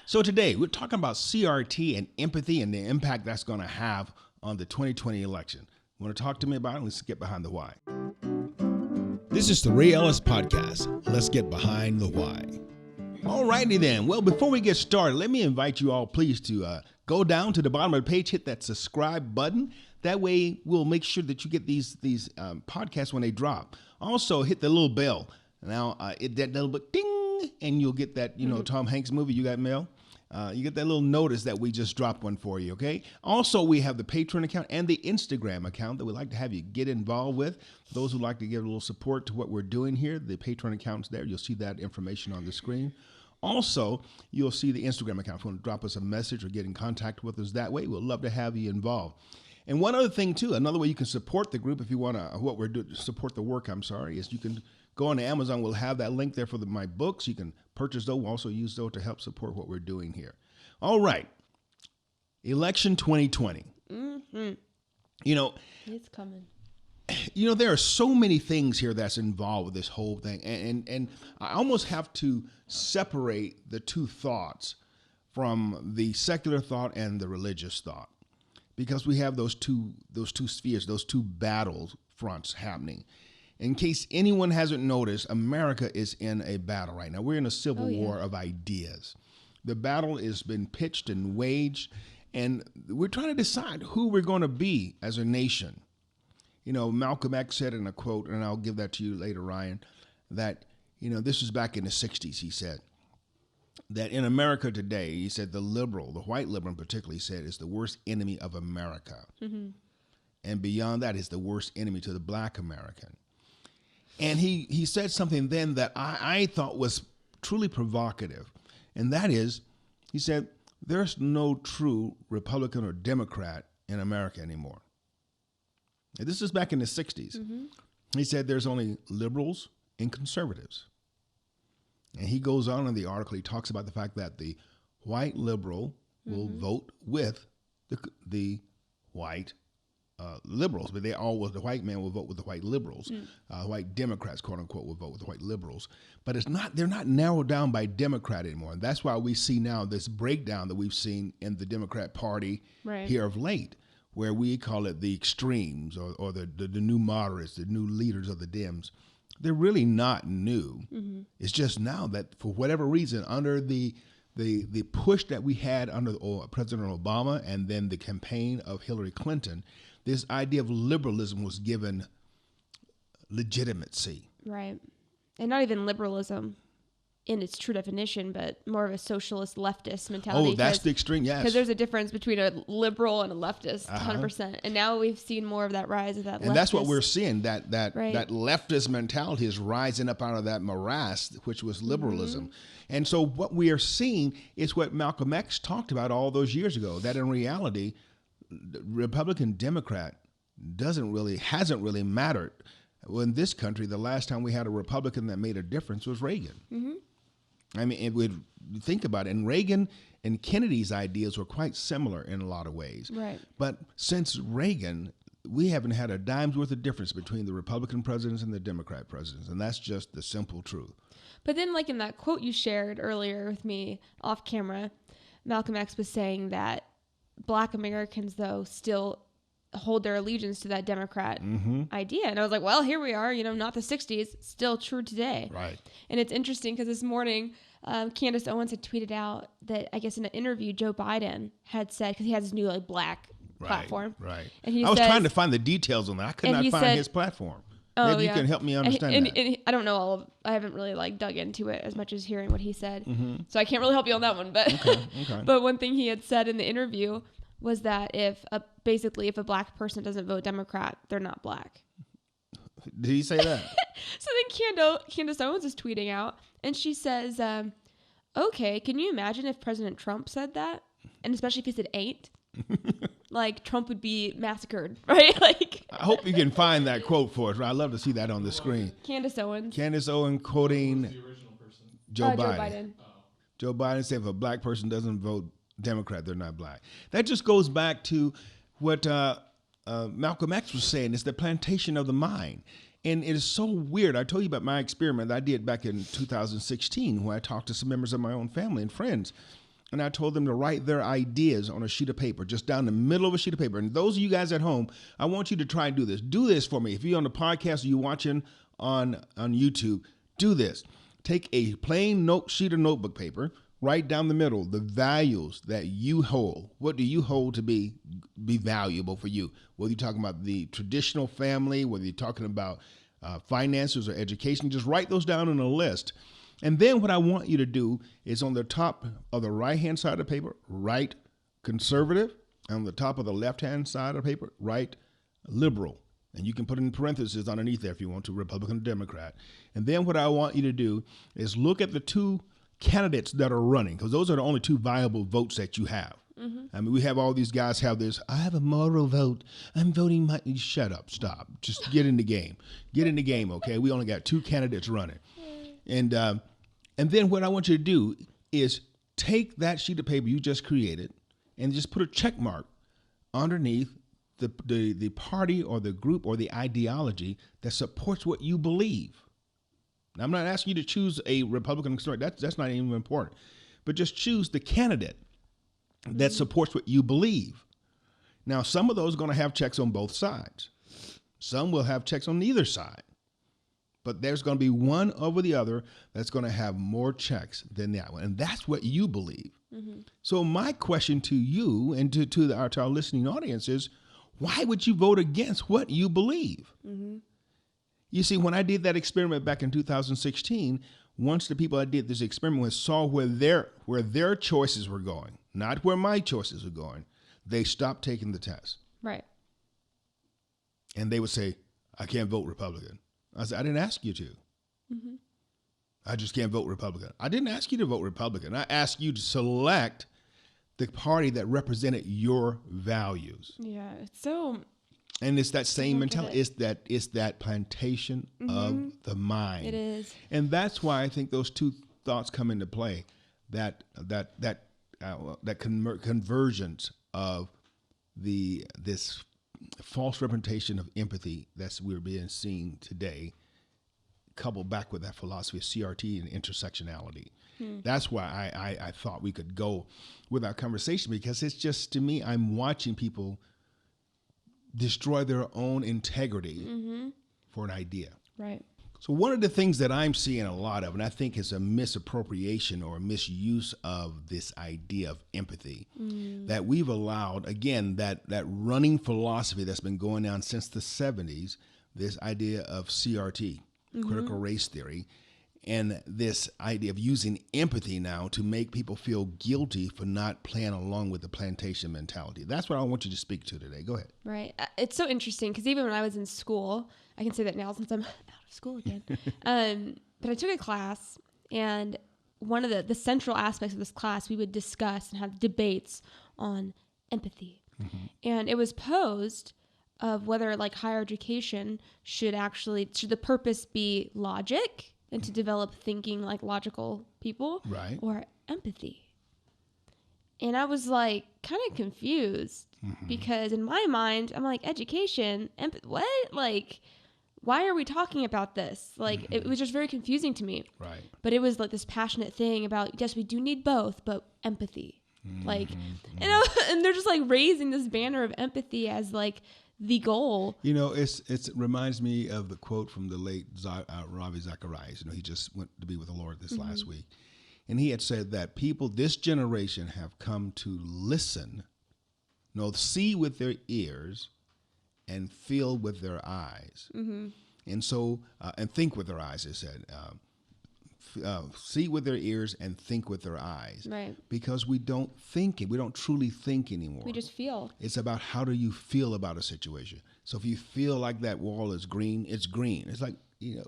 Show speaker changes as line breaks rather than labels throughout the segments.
So today we're talking about CRT and empathy and the impact that's going to have on the 2020 election. Want to talk to me about it? Let's get behind the why. This is the Ray Ellis Podcast. Let's get behind the why. All righty then. Well, before we get started, let me invite you all, please, to go down to the bottom of the page, hit that subscribe button. That way, we'll make sure that you get these podcasts when they drop. Also, hit the little bell. Now, that little bit ding, and you'll get that, Tom Hanks movie, You Got Mail. You get that little notice that we just dropped one for you, okay? Also, we have the Patreon account and the Instagram account that we'd like to have you get involved with. For those who'd like to give a little support to what we're doing here, the Patreon account's there. You'll see that information on the screen. Also, you'll see the Instagram account. If you want to drop us a message or get in contact with us that way, we'd love to have you involved. And one other thing, too, another way you can support the group if you want to, support the work, is you can go on to Amazon. We'll have that link there for my books. You can purchase those. We'll also use those to help support what we're doing here. All right. Election 2020.
Mm-hmm. It's coming.
There are so many things here that's involved with this whole thing. And I almost have to separate the two thoughts from the secular thought and the religious thought, because we have those two spheres, those two battle fronts happening. In case anyone hasn't noticed, America is in a battle right now. We're in a civil war of ideas. The battle has been pitched and waged, and we're trying to decide who we're going to be as a nation. Malcolm X said in a quote, and I'll give that to you later, Ryan, that, this was back in the 60s, he said, that in America today, he said the white liberal in particular, he said, is the worst enemy of America. Mm-hmm. And beyond that is the worst enemy to the black American. And he said something then that I thought was truly provocative. And that is, he said, there's no true Republican or Democrat in America anymore. And this is back in the 60s. Mm-hmm. He said there's only liberals and conservatives. And he goes on in the article, he talks about the fact that the white liberal will vote with the white liberals, but the white man will vote with the white liberals. White Democrats, quote unquote, will vote with the white liberals. But they're not narrowed down by Democrat anymore. And that's why we see now this breakdown that we've seen in the Democrat Party here of late, where we call it the extremes or the new moderates, the new leaders of the Dems. They're really not new. Mm-hmm. It's just now that for whatever reason, under the push that we had under President Obama and then the campaign of Hillary Clinton, this idea of liberalism was given legitimacy.
Right. And not even liberalism in its true definition, but more of a socialist leftist mentality.
Oh, that's the extreme, yes.
Because there's a difference between a liberal and a leftist, 100%. And now we've seen more of that rise of that leftist.
And that's what we're seeing, that leftist mentality is rising up out of that morass, which was liberalism. Mm-hmm. And so what we are seeing is what Malcolm X talked about all those years ago, that in reality, Republican Democrat hasn't really mattered. Well, in this country, the last time we had a Republican that made a difference was Reagan. Mm-hmm. I mean, we'd think about it, and Reagan and Kennedy's ideas were quite similar in a lot of ways. Right. But since Reagan, we haven't had a dime's worth of difference between the Republican presidents and the Democrat presidents, and that's just the simple truth.
But then, like in that quote you shared earlier with me off camera, Malcolm X was saying that Black Americans, though, still hold their allegiance to that Democrat idea. And I was like, well, here we are, not the 60s, still true today. Right. And it's interesting because this morning, Candace Owens had tweeted out that, I guess in an interview, Joe Biden had said, because he has his new black platform. Right. And I was
trying to find the details on that. I could not find his platform. Maybe you can help me understand that.
And I don't know I haven't really dug into it as much as hearing what he said. Mm-hmm. So I can't really help you on that one. But okay. But one thing he had said in the interview was that if a black person doesn't vote Democrat, they're not black.
Did he say that?
So then Candace Owens is tweeting out, and she says, okay, can you imagine if President Trump said that? And especially if he said ain't? Trump would be massacred, right?
I hope you can find that quote for us. I'd love to see that on the screen.
Candace Owens
quoting
the original person?
Joe Biden. Joe Biden said if a black person doesn't vote Democrat, they're not black. That just goes back to what Malcolm X was saying. It's the plantation of the mind. And it is so weird. I told you about my experiment that I did back in 2016 when I talked to some members of my own family and friends. and I told them to write their ideas on a sheet of paper, just down the middle of a sheet of paper. And those of you guys at home, I want you to try and do this. Do this for me. If you're on the podcast or you're watching on YouTube, do this. Take a plain sheet of notebook paper, write down the middle the values that you hold. What do you hold to be valuable for you? Whether you're talking about the traditional family, whether you're talking about finances or education, just write those down in a list. And then what I want you to do is on the top of the right-hand side of the paper, write conservative. And on the top of the left-hand side of the paper, write liberal. And you can put in parentheses underneath there if you want to, Republican or Democrat. And then what I want you to do is look at the two candidates that are running, because those are the only two viable votes that you have. I mean, we have all these guys have this, I have a moral vote. I'm voting shut up, stop. Just get in the game. Get in the game, okay? We only got two candidates running. And then what I want you to do is take that sheet of paper you just created and just put a check mark underneath the party or the group or the ideology that supports what you believe. Now, I'm not asking you to choose a Republican story. That's not even important. But just choose the candidate that supports what you believe. Now, some of those are going to have checks on both sides. Some will have checks on neither side. But there's going to be one over the other that's going to have more checks than that one. And that's what you believe. So my question to you and to our listening audience is, why would you vote against what you believe? You see, when I did that experiment back in 2016, once the people I did this experiment with saw where their choices were going, not where my choices were going, they stopped taking the test.
Right.
And they would say, I can't vote Republican. I said, I didn't ask you to. I just can't vote Republican. I didn't ask you to vote Republican. I asked you to select the party that represented your values.
Yeah, it's so...
And it's that same mentality. It's that plantation of the mind.
It is.
And that's why I think those two thoughts come into play. That convergence of this false representation of empathy that's we're being seen today, coupled back with that philosophy of CRT and intersectionality. That's why I thought we could go with our conversation, because it's just, to me, I'm watching people destroy their own integrity for an idea.
Right.
So one of the things that I'm seeing a lot of, and I think is a misappropriation or a misuse of this idea of empathy, that we've allowed, again, that running philosophy that's been going on since the 70s, this idea of CRT, critical race theory, and this idea of using empathy now to make people feel guilty for not playing along with the plantation mentality. That's what I want you to speak to today. Go ahead.
Right. It's so interesting because even when I was in school, I can say that now since I'm out of school again, but I took a class, and one of the central aspects of this class, we would discuss and have debates on empathy. And it was posed of whether like higher education should the purpose be logic and to develop thinking like logical people,
right,
or empathy. And I was like kind of confused because in my mind, I'm like, education, what? Like, why are we talking about this? Like, it was just very confusing to me.
Right.
But it was like this passionate thing about, yes, we do need both, but empathy. Like, you know, and they're just like raising this banner of empathy as like the goal.
You know, it reminds me of the quote from the late Ravi Zacharias. You know, he just went to be with the Lord this last week. And he had said that people, this generation, have come to listen, see with their ears and feel with their eyes. And so, and think with their eyes, they said. See with their ears and think with their eyes.
Right.
Because we don't think it. We don't truly think anymore.
We just feel.
It's about how do you feel about a situation. So if you feel like that wall is green, it's green. It's like,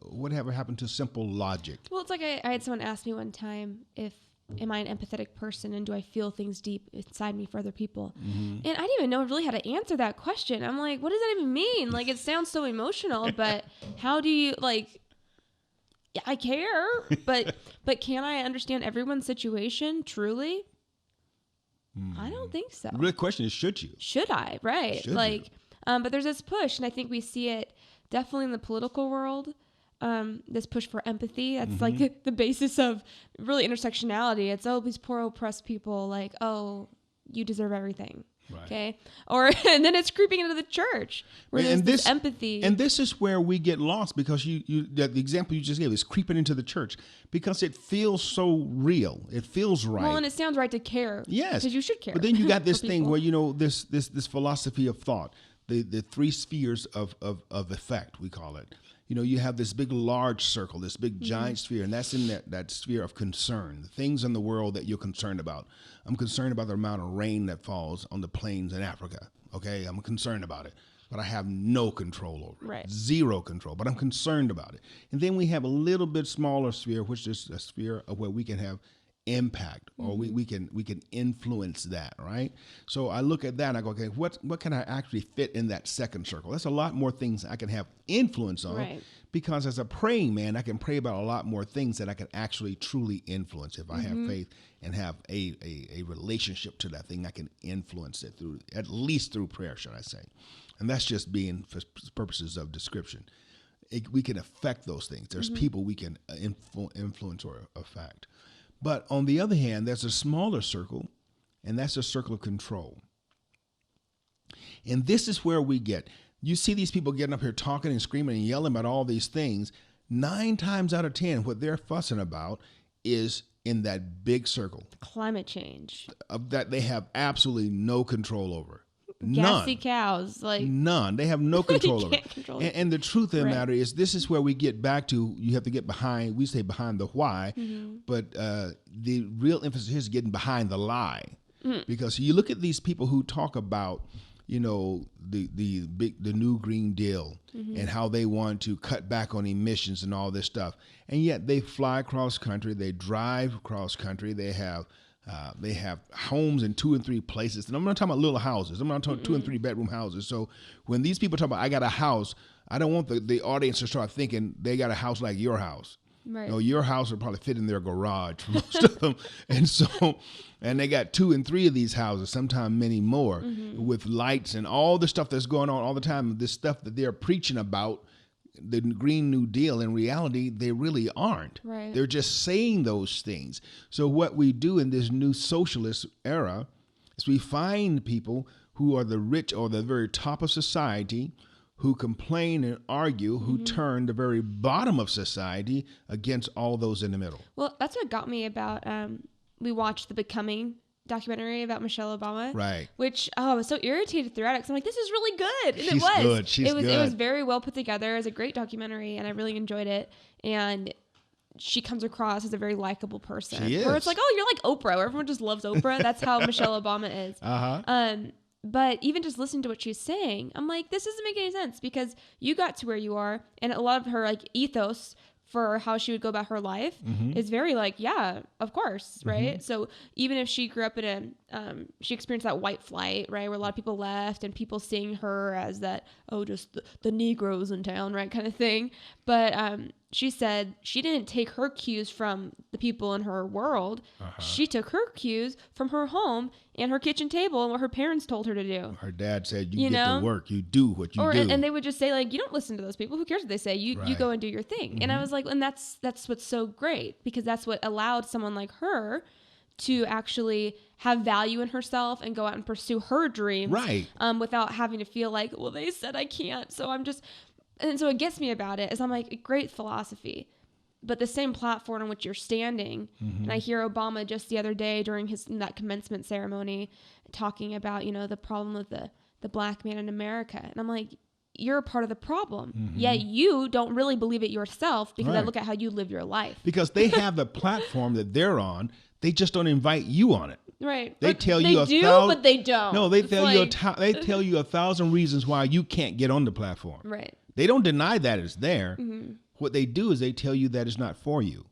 whatever happened to simple logic?
Well, it's like I had someone ask me one time am I an empathetic person and do I feel things deep inside me for other people? And I didn't even know really how to answer that question. I'm like, what does that even mean? Like, it sounds so emotional, but how do you I care, but can I understand everyone's situation truly? I don't think so.
The real question is, should you?
Should I? Right.
Should
you? But there's this push, and I think we see it definitely in the political world, this push for empathy. That's like the basis of really intersectionality. It's, oh, these poor oppressed people, like, oh, you deserve everything. Right. Okay. And then it's creeping into the church where there's this empathy.
And this is where we get lost, because the example you just gave is creeping into the church, because it feels so real. It feels right.
Well, and it sounds right to care.
Yes.
Because you should care.
But then you got this thing where, this philosophy of thought, the three spheres of effect, we call it. You have this big, large circle, this big, giant sphere, and that's in that sphere of concern, the things in the world that you're concerned about. I'm concerned about the amount of rain that falls on the plains in Africa. Okay, I'm concerned about it, but I have no control over it.
Right.
Zero control, but I'm concerned about it. And then we have a little bit smaller sphere, which is a sphere of where we can have impact, or we can influence that, right? So I look at that and I go, okay, what can I actually fit in that second circle? That's a lot more things I can have influence on, right? Because as a praying man, I can pray about a lot more things that I can actually truly influence. If I have faith and have a relationship to that thing, I can influence it through, at least through prayer, should I say. And that's just being for purposes of description. We can affect those things. There's people we can influence or affect. But on the other hand, there's a smaller circle, and that's a circle of control. And this is where you see these people getting up here talking and screaming and yelling about all these things. 9 times out of 10, what they're fussing about is in that big circle.
Climate change.
That they have absolutely no control over.
Gassy cows, like
none. They have no control over it. And the truth of the matter is, this is where we get back to. You have to get behind. We say behind the why, but the real emphasis is getting behind the lie, because you look at these people who talk about, the new Green Deal and how they want to cut back on emissions and all this stuff, and yet they fly across country, they drive across country, they have homes in 2 and 3 places. And I'm not talking about little houses. I'm not talking 2 and 3 bedroom houses. So when these people talk about, I got a house, I don't want the audience to start thinking they got a house like your house. Right. Your house would probably fit in their garage for most of them. And they got 2 and 3 of these houses, sometimes many more, with lights and all the stuff that's going on all the time. This stuff that they're preaching about, the Green New Deal, in reality, they really aren't.
Right.
They're just saying those things. So what we do in this new socialist era is we find people who are the rich or the very top of society, who complain and argue, who turn the very bottom of society against all those in the middle.
Well, that's what got me about, we watched The Becoming documentary about Michelle Obama,
right?
Which I was so irritated throughout it because I'm like, this is really good, and
She's good. She's good.
It was very well put together. It was a great documentary, and I really enjoyed it. And she comes across as a very likable person.
She is.
Where it's like, oh, you're like Oprah. Where everyone just loves Oprah. That's how Michelle Obama is. But even just listening to what she's saying, I'm like, this doesn't make any sense, because you got to where you are, and a lot of her like ethos for how she would go about her life is very like, yeah, of course, right? So even if she grew up in she experienced that white flight, right, where a lot of people left and people seeing her as that, oh, just the Negroes in town, right, kind of thing. But she said she didn't take her cues from the people in her world. She took her cues from her home and her kitchen table and what her parents told her to do.
Her dad said, you get to work, you do what you do.
And they would just say, like, you don't listen to those people. Who cares what they say? You go and do your thing. And I was like, and that's what's so great, because that's what allowed someone like her to actually have value in herself and go out and pursue her dreams.
Right.
Without having to feel like, well, they said I can't, so I'm just... And so what gets me about it is I'm like, great philosophy, but the same platform on which you're standing. And I hear Obama just the other day during that commencement ceremony talking about, the problem of the black man in America. And I'm like, you're a part of the problem. Yet you don't really believe it yourself, because I look at how you live your life. Because
they have the platform that they're on. They just don't invite you on it.
Right.
They
but
tell
they
you
do, but they don't.
No, they tell you they tell you 1,000 reasons why you can't get on the platform.
Right.
They don't deny that it's there. What they do is they tell you that it's not for you.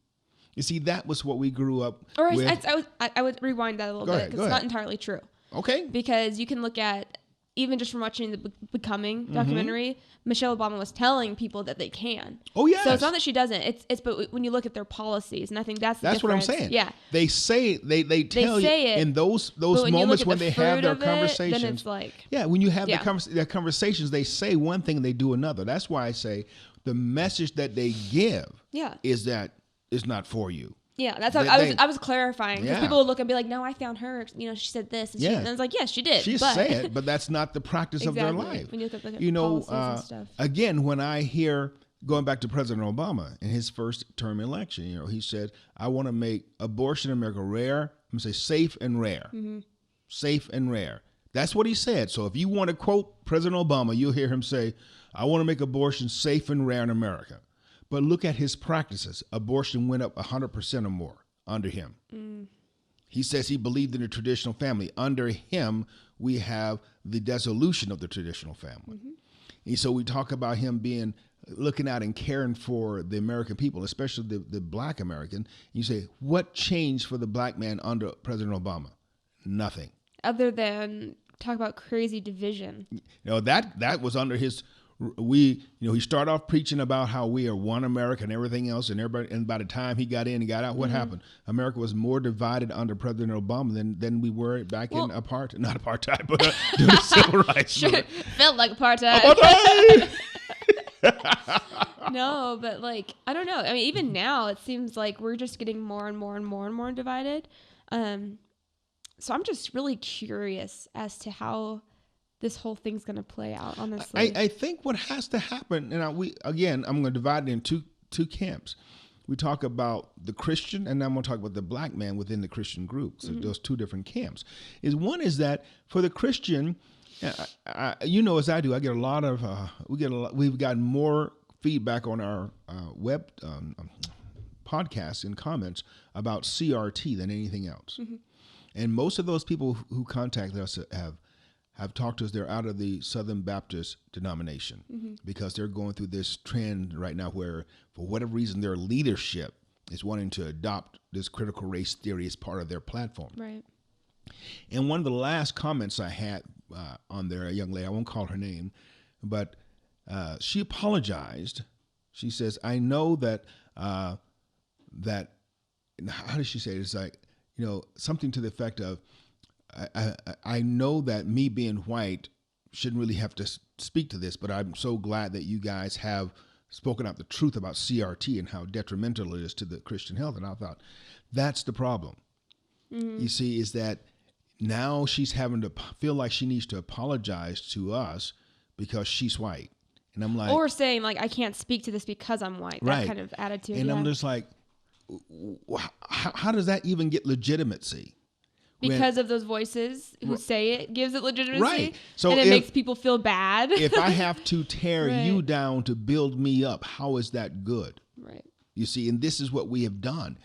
You see, that was what we grew up with.
I would rewind that a little bit, because it's not entirely true.
Okay.
Because you can look at, even just from watching the Becoming documentary, Michelle Obama was telling people that they can.
Oh, yes.
So it's not that she doesn't. But when you look at their policies, and I think that's the difference.
What I'm saying.
Yeah.
They say they tell you in those moments when they have their conversations.
Then it's like,
when you have their conversations, they say one thing and they do another. That's why I say the message that they give
Yeah.
is that it's not for you.
Yeah, that's how I was clarifying, because people would look and be like, "No, I found her. You know, she said this," and, and it's like, "Yes, she did."
She said, but that's not the practice of their life.
When you look at
you know,
and stuff.
Again, when I hear going back to President Obama in his first term election, you know, he said, "I want to make abortion in America rare. I'm gonna say safe and rare, safe and rare." That's what he said. So if you want to quote President Obama, you'll hear him say, "I want to make abortion safe and rare in America." But look at his practices. Abortion went up 100% or more under him. He says he believed in the traditional family. Under him, we have the dissolution of the traditional family. And so we talk about him looking out and caring for the American people, especially the black American. You say, what changed for the black man under President Obama? Nothing.
Other than talk about crazy division.
You know, that was under his... he started off preaching about how we are one America and everything else, and everybody. And by the time he got in and got out, what happened? America was more divided under President Obama than we were back in not apartheid, but during the civil rights.
Sure, felt like apartheid. No, but like I don't know. I mean, even now it seems like we're just getting more and more and more and more divided. So I'm just really curious as to how this whole thing's going to play out, honestly.
I think what has to happen, and I'm going to divide it into two camps. We talk about the Christian, and I'm going to talk about the black man within the Christian group. So those two different camps. One is that for the Christian, you know, as I do, I get a lot of, we've gotten more feedback on our web podcasts and comments about CRT than anything else. And most of those people who contact us have talked to us. They're out of the Southern Baptist denomination because they're going through this trend right now where, for whatever reason, their leadership is wanting to adopt this critical race theory as part of their platform.
Right.
And one of the last comments I had on there, a young lady, I won't call her name, but she apologized. She says, "I know that how does she say it? It's like, you know, something to the effect of, I know that me being white shouldn't really have to speak to this, but I'm so glad that you guys have spoken out the truth about CRT and how detrimental it is to the Christian health." And I thought, that's the problem. You see, is that now she's having to feel like she needs to apologize to us because she's white. And I'm like...
Or saying, like, I can't speak to this because I'm white. That kind of attitude.
And I'm just like, how does that even get legitimacy?
Because of those voices who say it gives it legitimacy.
Right. So
and it makes people feel bad.
If I have to tear you down to build me up, how is that good?
Right.
You see, and this is what we have done.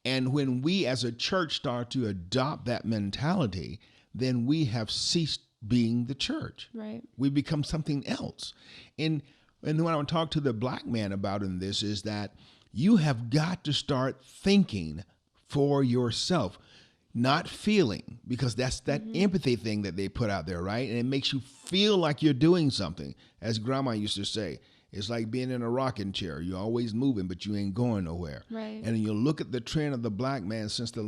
And when we as a church start to adopt that mentality, then we have ceased being the church.
Right.
We become something else. And what I want to talk to the black man about in this is that you have got to start thinking for yourself, not feeling, because that's that empathy thing that they put out there, right? And it makes you feel like you're doing something. As Grandma used to say, it's like being in a rocking chair. You're always moving, but you ain't going nowhere.
Right.
And you look at the trend of the black man since the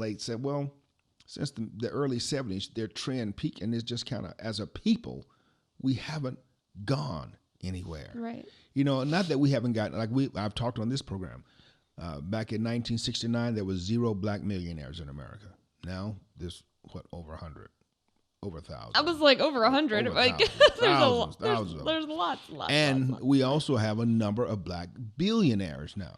early 70s, their trend peaked, and it's just kind of, as a people, we haven't gone anywhere.
Right.
You know, not that we haven't gotten, I've talked on this program, back in 1969, there was 0 black millionaires in America. Now there's over 100, over 1,000.
I was like over 100. Like
thousands.
There's lots.
And we also have a number of black billionaires now.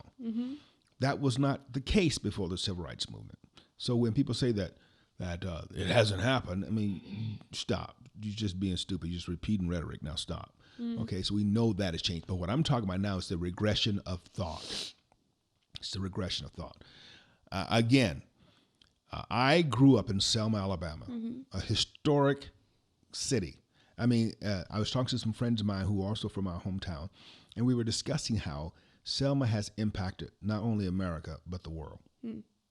That was not the case before the civil rights movement. So when people say that it hasn't happened, I mean, stop. You're just being stupid. You're just repeating rhetoric. Now stop. Okay, so we know that has changed. But what I'm talking about now is the regression of thought. It's the regression of thought. Again, I grew up in Selma, Alabama, a historic city. I mean, I was talking to some friends of mine who are also from our hometown, and we were discussing how Selma has impacted not only America, but the world.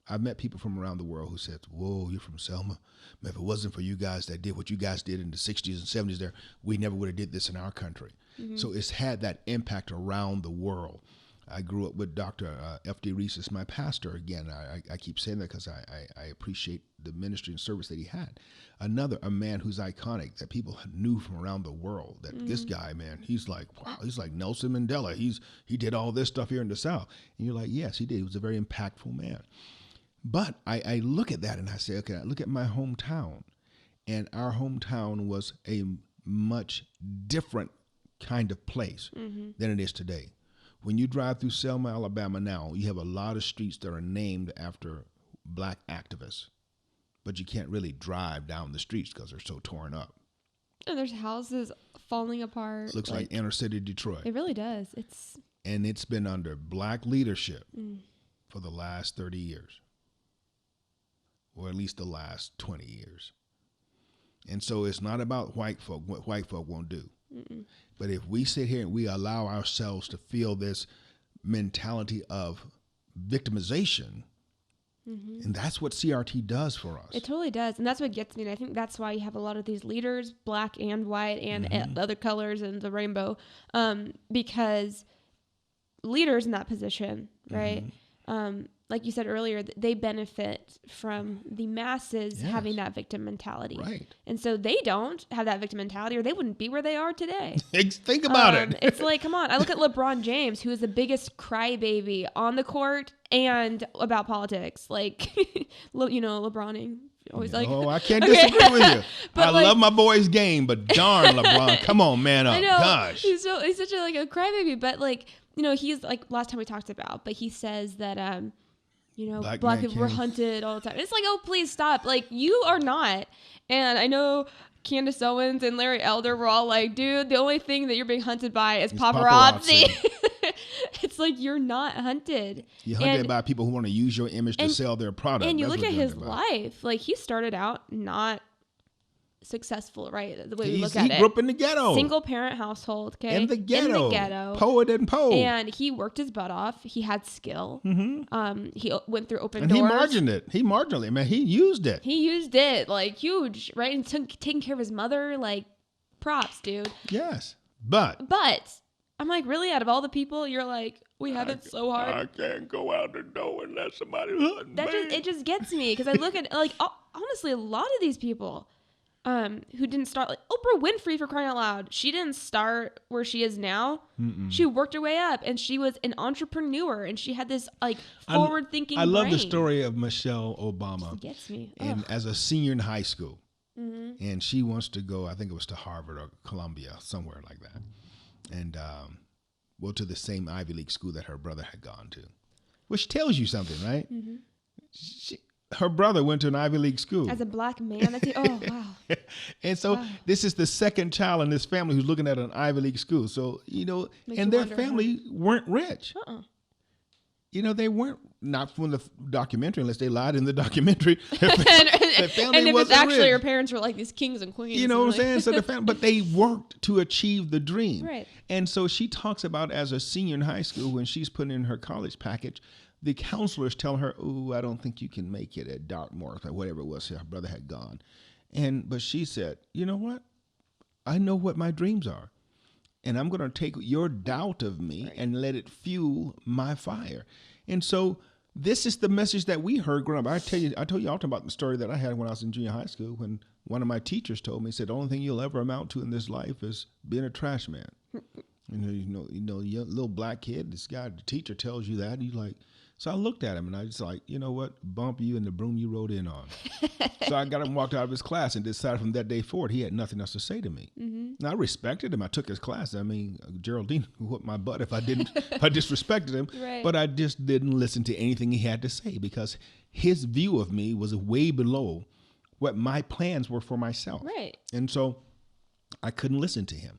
I've met people from around the world who said, "Whoa, you're from Selma? Man, if it wasn't for you guys that did what you guys did in the 60s and 70s there, we never would have did this in our country." So it's had that impact around the world. I grew up with Dr. F.D. Reese as my pastor. Again, I keep saying that because I appreciate the ministry and service that he had. A man who's iconic that people knew from around the world. That this guy, man, he's like, wow, he's like Nelson Mandela. He did all this stuff here in the South. And you're like, yes, he did. He was a very impactful man. But I look at that and I say, okay, I look at my hometown. And our hometown was a much different kind of place than it is today. When you drive through Selma, Alabama now, you have a lot of streets that are named after black activists. But you can't really drive down the streets because they're so torn up.
And there's houses falling apart.
Looks like inner city Detroit.
It really does.
And it's been under black leadership for the last 30 years. Or at least the last 20 years. And so it's not about white folk, what white folk won't do. But if we sit here and we allow ourselves to feel this mentality of victimization, and that's what CRT does for us.
It totally does. And that's what gets me. And I think that's why you have a lot of these leaders, black and white and other colors and the rainbow, because leaders in that position, right? Like you said earlier, they benefit from the masses having that victim mentality.
Right.
And so they don't have that victim mentality or they wouldn't be where they are today.
Think about it.
It's like, come on. I look at LeBron James, who is the biggest crybaby on the court and about politics. Like, LeBroning. Always like,
I can't disagree with you. I love my boy's game, but darn, LeBron, come on, man up.
I know.
Gosh.
He's such a crybaby, but like, he's like last time we talked about, but he says that, black people were hunted all the time. It's like, oh, please stop. Like, you are not. And I know Candace Owens and Larry Elder were all like, dude, the only thing that you're being hunted by is paparazzi. It's like, you're not hunted.
You're hunted by people who want to use your image to sell their product.
And you look at his life. Like, he started out not successful, right? The way we look at it.
He grew up in the ghetto.
Single parent household, okay?
In the ghetto. Poet and Poe.
And he worked his butt off. He had skill. He went through open
and
doors.
He marginally, man, he used it.
He used it, like, huge, right? And taking care of his mother, like, props, dude.
Yes. But
I'm like, really? Out of all the people, you're like, we have it so hard.
I can't go out the door unless somebody's hunting me.
It just gets me because I look at, like, honestly, a lot of these people who didn't start, like Oprah Winfrey, for crying out loud. She didn't start where she is now. She worked her way up, and she was an entrepreneur, and she had this like forward-thinking
I love
brain.
the story of Michelle Obama.
It gets me.
And as a senior in high school, and she wants to go, I think it was to Harvard or Columbia, somewhere like that, and to the same Ivy League school that her brother had gone to, which tells you something, right? Her brother went to an Ivy League school.
As a black man, oh, wow.
And so this is the second child in this family who's looking at an Ivy League school. So, and their family weren't rich. They weren't, not from the documentary, unless they lied in the documentary.
And if it's actually her parents were like these kings and queens.
You know what I'm saying? So the family, but they worked to achieve the dream.
Right.
And so she talks about as a senior in high school, when she's putting in her college package, the counselors tell her, "Oh, I don't think you can make it at Dartmouth," or whatever it was her brother had gone. But she said, "You know what? I know what my dreams are. And I'm going to take your doubt of me and let it fuel my fire." And so this is the message that we heard growing up. I told you often about the story that I had when I was in junior high school, when one of my teachers told me, he said, "The only thing you'll ever amount to in this life is being a trash man." You're a little black kid, this guy, the teacher tells you that, and you're like, so I looked at him and I was like, you know what? Bump you and the broom you rode in on. So I got him, walked out of his class, and decided from that day forward, he had nothing else to say to me. And I respected him. I took his class. I mean, Geraldine whooped my butt if I disrespected him.
Right.
But I just didn't listen to anything he had to say because his view of me was way below what my plans were for myself.
Right.
And so I couldn't listen to him.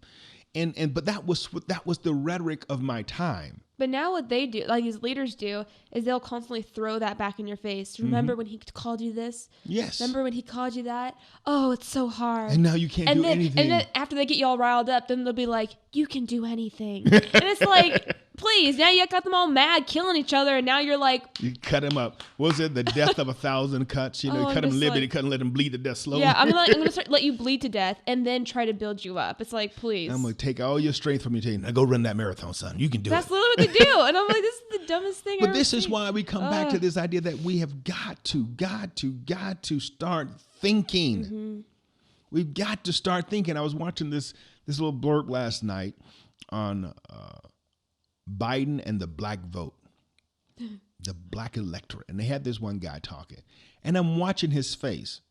But that was the rhetoric of my time.
But now what they do, like these leaders do, is they'll constantly throw that back in your face. Remember when he called you this?
Yes.
Remember when he called you that? Oh, it's so hard.
And now you can't do anything.
And then after they get you all riled up, then they'll be like, you can do anything. And it's like, please, now you got them all mad, killing each other, and now you're like...
You cut him up. Was it the death of 1,000 cuts? You cut him livid, you couldn't let him bleed to death slowly.
Yeah, I'm going to let you bleed to death and then try to build you up. It's like, please.
I'm going to take all your strength from you. Now go run that marathon, son. You can do
That's
it.
literally what they do. And I'm like, this is the dumbest thing
But
I've ever
this is
seen.
why we come back to this idea that we have got to start thinking. We've got to start thinking. I was watching this little blurb last night on Biden and the black vote, the black electorate. And they had this one guy talking. And I'm watching his face,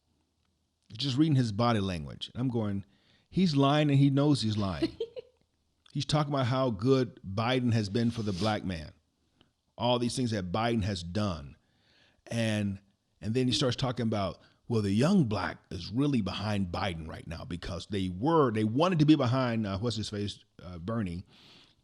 just reading his body language. And I'm going, he's lying and he knows he's lying. He's talking about how good Biden has been for the black man. All these things that Biden has done. And then he starts talking about, well, the young black is really behind Biden right now because they wanted to be behind, Bernie,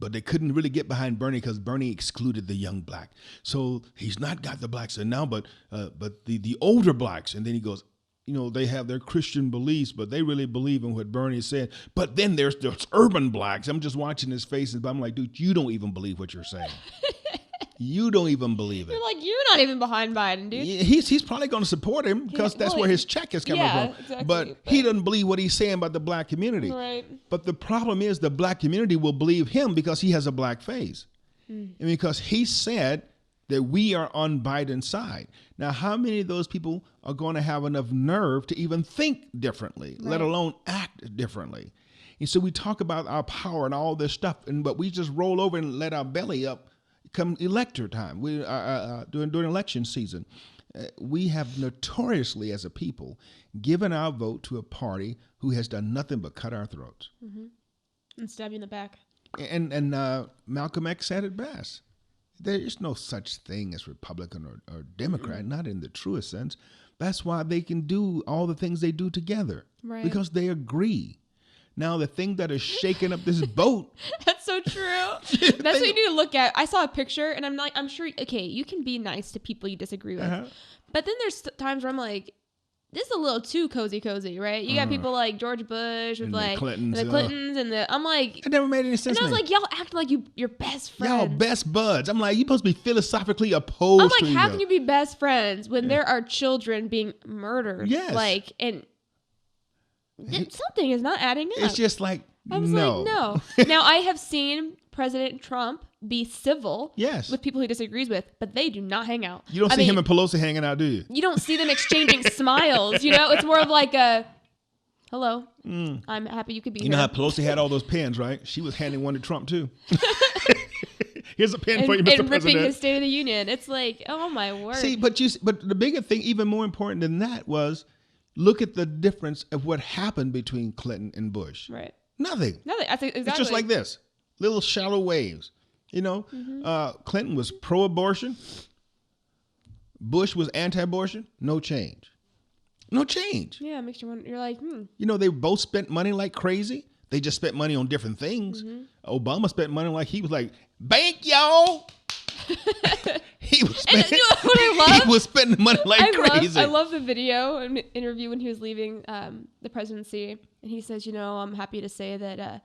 but they couldn't really get behind Bernie because Bernie excluded the young black. So he's not got the blacks in now, but the older blacks. And then he goes, they have their Christian beliefs, but they really believe in what Bernie said. But then there's urban blacks. I'm just watching his faces, but I'm like, dude, you don't even believe what you're saying. You don't even believe it.
You're like, you're not even behind Biden, dude.
He's probably going to support him because that's where his check is coming from.
Exactly,
but he doesn't believe what he's saying about the black community.
Right.
But the problem is the black community will believe him because he has a black face. And because he said that we are on Biden's side. Now, how many of those people are going to have enough nerve to even think differently, let alone act differently? And so we talk about our power and all this stuff, but we just roll over and let our belly up come elector time. We during election season, we have notoriously, as a people, given our vote to a party who has done nothing but cut our throats
And stab you in the back.
And Malcolm X said it best. There is no such thing as Republican or Democrat, not in the truest sense. That's why they can do all the things they do together, because they agree. Now, the thing that is shaking up this boat.
That's so true. That's what you need to look at. I saw a picture and I'm sure, okay, you can be nice to people you disagree with. But then there's times where I'm like, this is a little too cozy, right? You got people like George Bush with like the Clintons and I'm like,
it never made any sense.
And I was like, y'all act like you're best friends.
Y'all best buds. I'm like, you're supposed to be philosophically opposed.
I'm like, how can you be best friends when there are children being murdered?
Yes.
Like, and something is not adding up.
It's just like,
I was
no.
like, no. Now, I have seen President Trump be civil with people he disagrees with, but they do not hang out.
You don't see him and Pelosi hanging out, do you?
You don't see them exchanging smiles. It's more of like a, hello, I'm happy you could be here.
You know how Pelosi had all those pens, right? She was handing one to Trump, too. Here's a pen for you, Mr. President.
And ripping his State of the Union. It's like, oh, my word.
See, but the bigger thing, even more important than that, was look at the difference of what happened between Clinton and Bush.
Right.
Nothing.
That's exactly.
It's just like this. Little shallow waves. Clinton was pro-abortion. Bush was anti-abortion. No change. No change.
Yeah, it makes you wonder. You're like,
they both spent money like crazy. They just spent money on different things. Obama spent money like he was like, bank y'all. He was spending,
and you know what I love?
He was spending money like crazy.
I love the video and interview when he was leaving the presidency. And he says, I'm happy to say that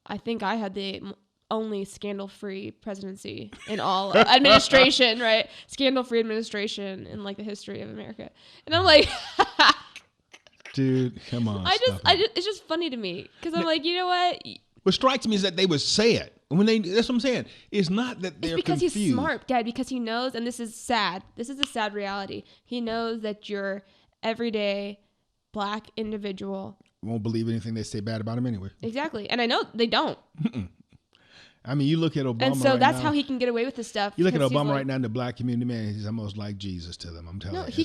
I think I had the only scandal-free presidency in all administration, right? Scandal-free administration in like the history of America. And I'm like,
dude, come on.
It's just funny to me because I'm like, you know what?
What strikes me is that they would say it. That's what I'm saying. It's not that they're
because
confused.
He's smart, Dad, because he knows, and this is sad. This is a sad reality. He knows that your everyday black individual
won't believe anything they say bad about him anyway.
Exactly. And I know they don't.
I mean, you look at Obama.
And so
right
that's
now,
how he can get away with this stuff.
You look at Obama right now in the black community, man, he's almost like Jesus to them. I'm telling you.
No, he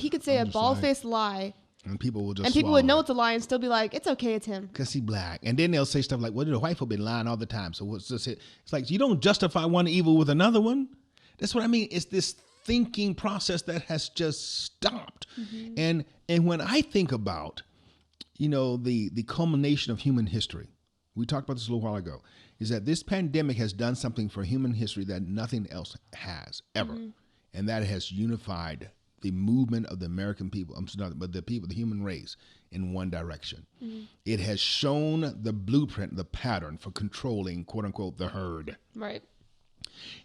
could say a ball-faced lie.
And people will just
and people would know it's a lie and still be like, it's okay, it's him.
Because he's black. And then they'll say stuff like, well, the white folk been lying all the time. So what's this? It's like, you don't justify one evil with another one. That's what I mean. It's this thinking process that has just stopped. And when I think about, the culmination of human history, we talked about this a little while ago, is that this pandemic has done something for human history that nothing else has ever. And that has unified the movement of the American people, but the human race, in one direction. It has shown the blueprint, the pattern for controlling, quote unquote, the herd.
Right.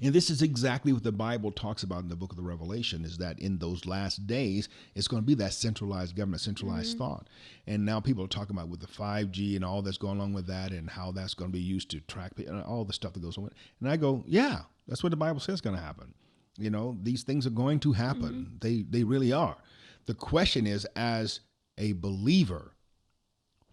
And this is exactly what the Bible talks about in the book of the Revelation, is that in those last days, it's going to be that centralized government, centralized thought. And now people are talking about with the 5G and all that's going along with that and how that's going to be used to track all the stuff that goes on with it. And I go, yeah, that's what the Bible says is going to happen. You know, these things are going to happen. They really are. The question is, as a believer,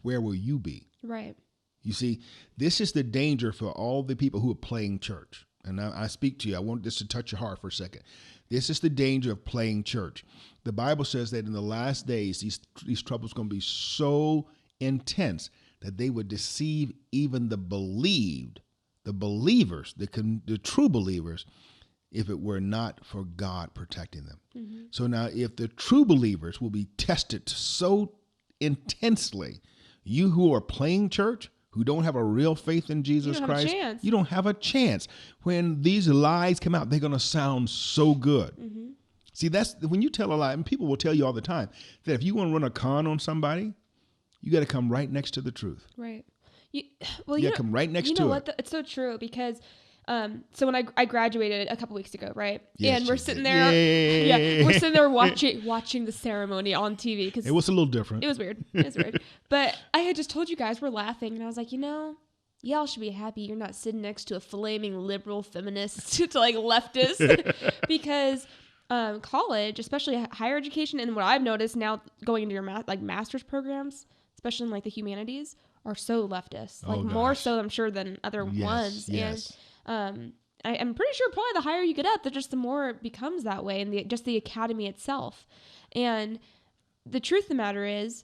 where will you be?
Right.
You see, this is the danger for all the people who are playing church. And I speak to you. I want this to touch your heart for a second. This is the danger of playing church. The Bible says that in the last days, these troubles are going to be so intense that they would deceive even the believers, the true believers, if it were not for God protecting them. So now if the true believers will be tested so intensely, you who are playing church, who don't have a real faith in Jesus Christ, you don't have a chance. When these lies come out, they're going to sound so good. See, that's when you tell a lie, and people will tell you all the time that if you want to run a con on somebody, you got to come right next to the truth.
Right.
You got to come right next to it.
You know what? It's so true because so when I graduated a couple weeks ago, right?
Yes,
and we're sitting there, we're sitting there watching the ceremony on TV because
it was a little different.
It was weird. But I had just told you guys we're laughing, and I was like, y'all should be happy you're not sitting next to a flaming liberal feminist to like leftist because college, especially higher education, and what I've noticed now going into your master's programs, especially in like the humanities, are so leftist, like more so I'm sure than other ones.
Yes.
And I'm pretty sure probably the higher you get up, the more it becomes that way, and just the academy itself. And the truth of the matter is,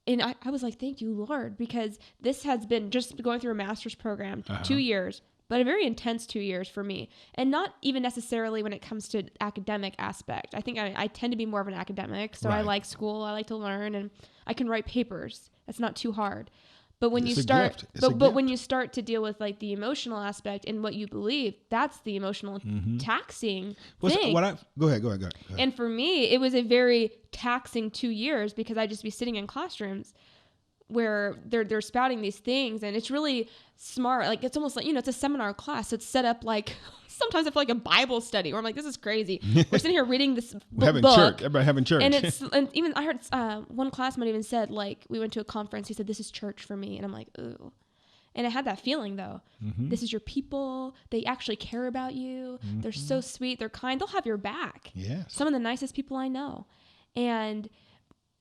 and I was like, thank you, Lord, because this has been just going through a master's program, 2 years, but a very intense 2 years for me. And not even necessarily when it comes to academic aspect. I think I tend to be more of an academic, so I like school, I like to learn, and I can write papers. That's not too hard. But when you start, but when you start to deal with like the emotional aspect and what you believe, that's the emotional taxing thing.
Go ahead.
And for me, it was a very taxing 2 years because I'd just be sitting in classrooms where they're spouting these things, and it's really smart. Like it's almost like it's a seminar class. So it's set up like sometimes I feel like a Bible study, where I'm like, this is crazy. We're sitting here reading this book.
Church. Everybody having church.
And even I heard one classmate even said, like, we went to a conference. He said, this is church for me. And I'm like, ooh. And I had that feeling though. This is your people. They actually care about you. They're so sweet. They're kind. They'll have your back.
Yes.
Some of the nicest people I know. And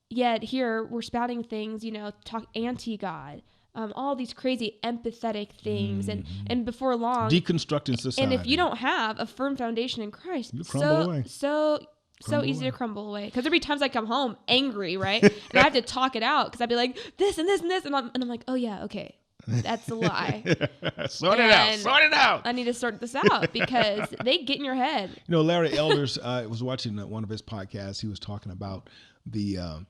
yet here we're spouting things, talk anti-God. All these crazy empathetic things, and before long,
deconstructing society.
And if you don't have a firm foundation in Christ,
you crumble away.
So easy to crumble away. Because there'd be times I come home angry, right, and I have to talk it out because I'd be like this and this and this, and I'm like, oh yeah, okay, that's a lie.
Sort it out.
I need to sort this out because they get in your head.
Larry Elders was watching one of his podcasts. He was talking about the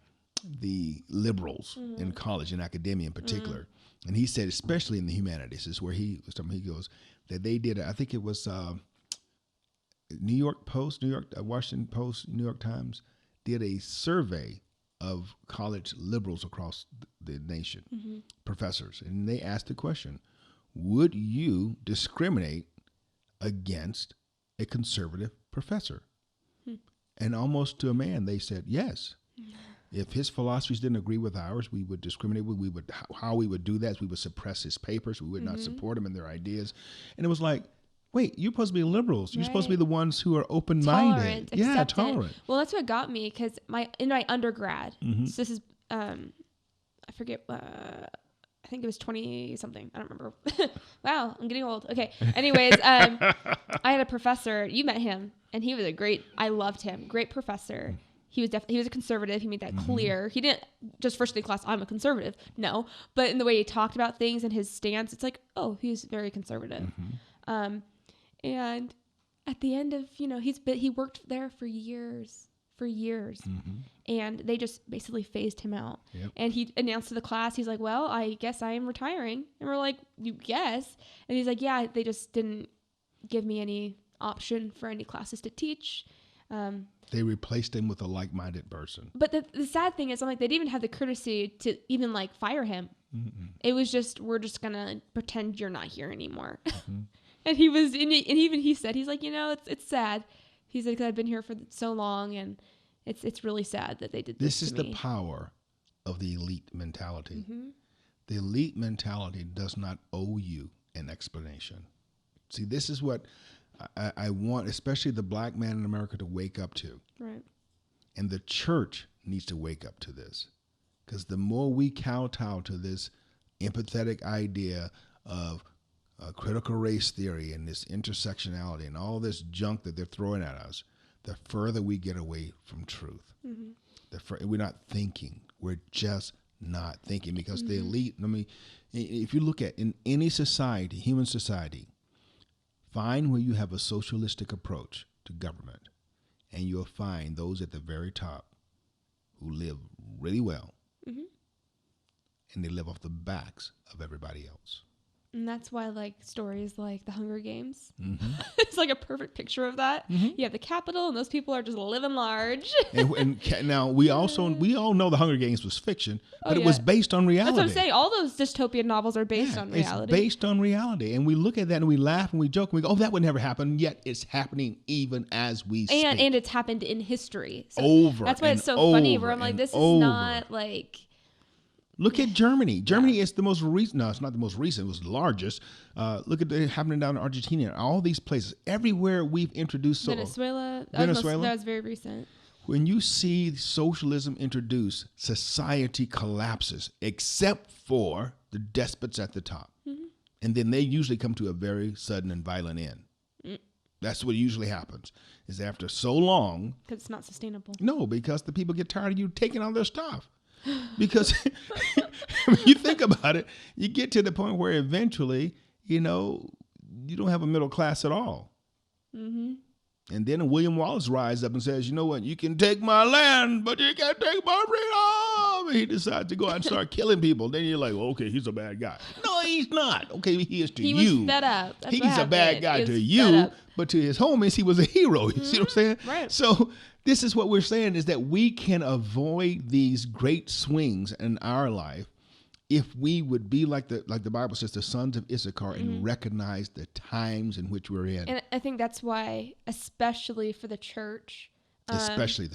liberals in college and academia in particular. And he said, especially in the humanities, is where he was talking. He goes that they did, I think it was Washington Post, New York Times did a survey of college liberals across the nation, professors. And they asked the question, would you discriminate against a conservative professor? And almost to a man, they said yes. If his philosophies didn't agree with ours, we would discriminate. How we would do that is we would suppress his papers. We would not support him in their ideas. And it was like, wait, you're supposed to be liberals. You're supposed to be the ones who are open-minded. Tolerant.
Well, that's what got me because in my undergrad, so this is, I forget, I think it was 20 something. I don't remember. Wow, I'm getting old. Okay. Anyways, I had a professor. You met him, and he was I loved him. Great professor. He was a conservative. He made that clear. He didn't just first day class, I'm a conservative. No, but in the way he talked about things and his stance, it's like, oh, he's very conservative. And at the end of, he worked there for years, and they just basically phased him out. Yep. And he announced to the class, he's like, well, I guess I am retiring. And we're like, you guess? And he's like, yeah, they just didn't give me any option for any classes to teach.
They replaced him with a like-minded person.
But the sad thing is, I'm like, they didn't even have the courtesy to even like fire him. It was just, we're just going to pretend you're not here anymore. And even he said, he's like, it's sad. He said, because I've been here for so long, and it's really sad that they did this.
This is the power of the elite mentality. Mm-hmm. The elite mentality does not owe you an explanation. See, this is what I want, especially the black man in America, to wake up to.
Right.
And the church needs to wake up to this. Because the more we kowtow to this empathetic idea of critical race theory and this intersectionality and all this junk that they're throwing at us, the further we get away from truth. Mm-hmm. We're not thinking. We're just not thinking, because the elite, if you look at in any society, human society, find where you have a socialistic approach to government, and you'll find those at the very top who live really well, and they live off the backs of everybody else.
And that's why, like, stories like The Hunger Games, it's like a perfect picture of that. You have the Capitol, and those people are just living large. and
now we all know The Hunger Games was fiction, but it was based on reality.
That's what I'm saying. All those dystopian novels are based on reality.
It's based on reality, and we look at that and we laugh and we joke and we go, "Oh, that would never happen." Yet it's happening even as we speak.
And it's happened in history. So
over.
That's why it's so funny. Where I'm like, this is not like.
Look at Germany. Germany is the most recent. No, it's not the most recent. It was the largest. Look at it happening down in Argentina. All these places. Everywhere we've introduced.
Venezuela. That was very recent.
When you see socialism introduced, society collapses, except for the despots at the top. Mm-hmm. And then they usually come to a very sudden and violent end. That's what usually happens, is after so long.
Because it's not sustainable.
No, because the people get tired of you taking all their stuff. Because when you think about it, you get to the point where eventually, you don't have a middle class at all. Mm-hmm. And then William Wallace rises up and says, "You know what? You can take my land, but you can't take my freedom." And he decides to go out and start killing people. Then you're like, well, okay, he's a bad guy. No, he's not. Okay, he is to you.
He was fed up.
He's a bad guy to you, but to his homies, he was a hero. You see what I'm saying?
Right.
So this is what we're saying, is that we can avoid these great swings in our life if we would be like the Bible says, the sons of Issachar, and recognize the times in which we're in.
And I think that's why, especially for the church,
especially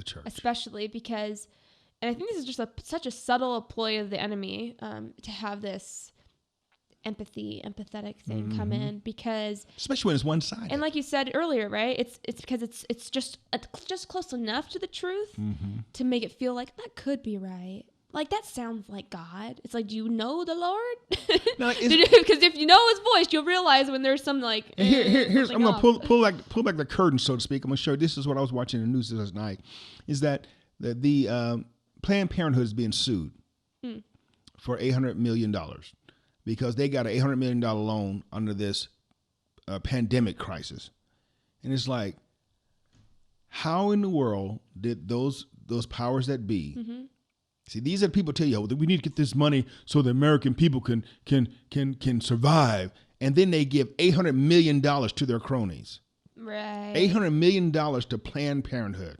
because, and I think this is just such a subtle ploy of the enemy, to have this empathetic thing come in, because
especially when it's one-sided.
And like you said earlier, right? It's because it's just close enough to the truth to make it feel like that could be right. Like, that sounds like God. It's like, do you know the Lord? No, because if you know His voice, you'll realize when there's some like.
Here's I'm gonna pull back the curtain, so to speak. I'm gonna show you. This is what I was watching in the news last night. Is that the Planned Parenthood is being sued for $800 million because they got an $800 million loan under this pandemic crisis, and it's like, how in the world did those powers that be? See, these are the people tell you, oh, we need to get this money so the American people can survive. And then they give $800 million to their cronies.
Right.
$800 million to Planned Parenthood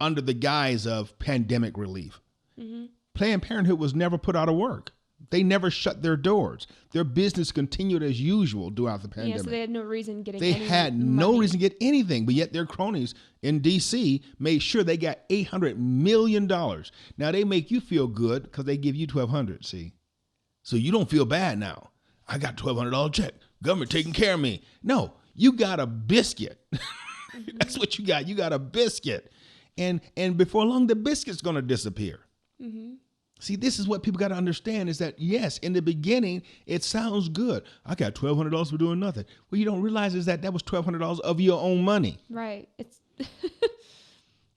under the guise of pandemic relief. Planned Parenthood was never put out of work. They never shut their doors. Their business continued as usual throughout the pandemic.
Yeah, so they had no reason getting
no reason to get anything, but yet their cronies in D.C. made sure they got $800 million. Now, they make you feel good because they give you $1,200, see? So you don't feel bad now. I got $1,200 check. Government taking care of me. No, you got a biscuit. That's what you got. You got a biscuit. And before long, the biscuit's going to disappear. See, this is what people got to understand, is that, yes, in the beginning, it sounds good. I got $1,200 for doing nothing. What you don't realize is that was $1,200 of your own money.
Right. It's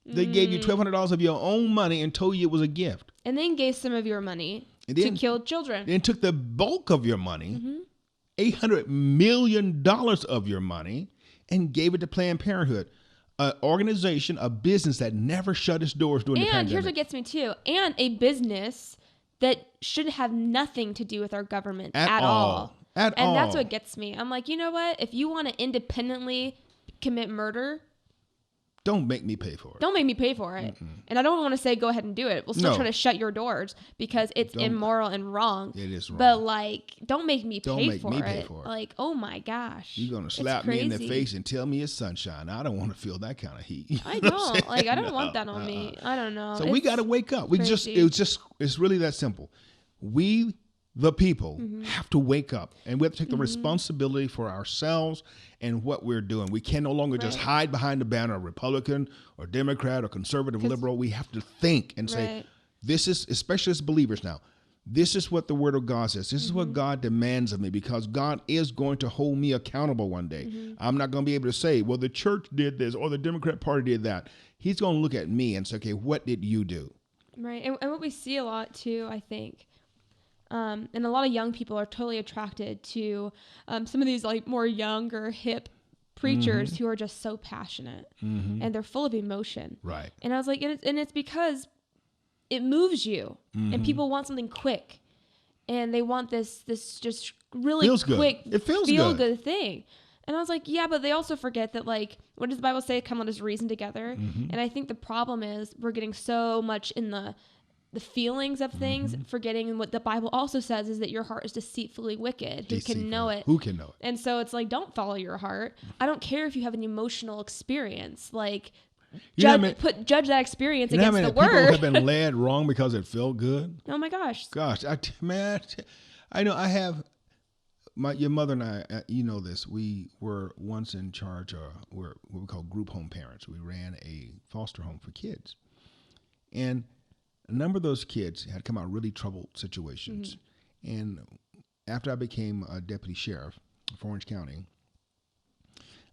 They gave you $1,200 of your own money and told you it was a gift.
And then gave some of your money to kill children.
Then took the bulk of your money, $800 million of your money, and gave it to Planned Parenthood. An organization, a business that never shut its doors during the pandemic.
And here's what gets me too. And a business that should have nothing to do with our government at all. And that's what gets me. I'm like, you know what? If you want to independently commit murder,
Don't make me pay for it.
Don't make me pay for it. And I don't want to say go ahead and do it. We'll still try to shut your doors because it's immoral and wrong.
It is wrong.
But like, don't make me pay for it.
For it.
Like, oh my gosh.
You're going to slap me in the face and tell me it's sunshine. I don't want to feel that kind of heat.
I don't. Like, I don't want that on me. I don't know.
So we got to wake up. It's really that simple. We, the people, have to wake up, and we have to take the responsibility for ourselves and what we're doing. We can no longer just hide behind the banner of Republican or Democrat or conservative liberal. We have to think and say, this is, especially as believers now, this is what the word of God says. This is what God demands of me, because God is going to hold me accountable one day. I'm not going to be able to say, well, the church did this or the Democrat Party did that. He's going to look at me and say, okay, what did you do? Right.
And what we see a lot too, I think, and a lot of young people are totally attracted to some of these like more younger, hip preachers who are just so passionate and they're full of emotion.
Right.
And I was like, and it's because it moves you and people want something quick and they want this just really quick, feel good thing. And I was like, yeah, but they also forget that, like, what does the Bible say? Come, let us reason together. And I think the problem is we're getting so much in the feelings of things, forgetting what the Bible also says is that your heart is deceitfully wicked. Who can know it?
Who can know it?
And so it's like, don't follow your heart. I don't care if you have an emotional experience. Like, judge that experience against the word.
People have been led wrong because it felt good.
Oh my gosh.
I know I have. Your mother and I, you know this, we were once in charge of what we call group home parents. We ran a foster home for kids. And a number of those kids had come out of really troubled situations. And after I became a deputy sheriff for Orange County,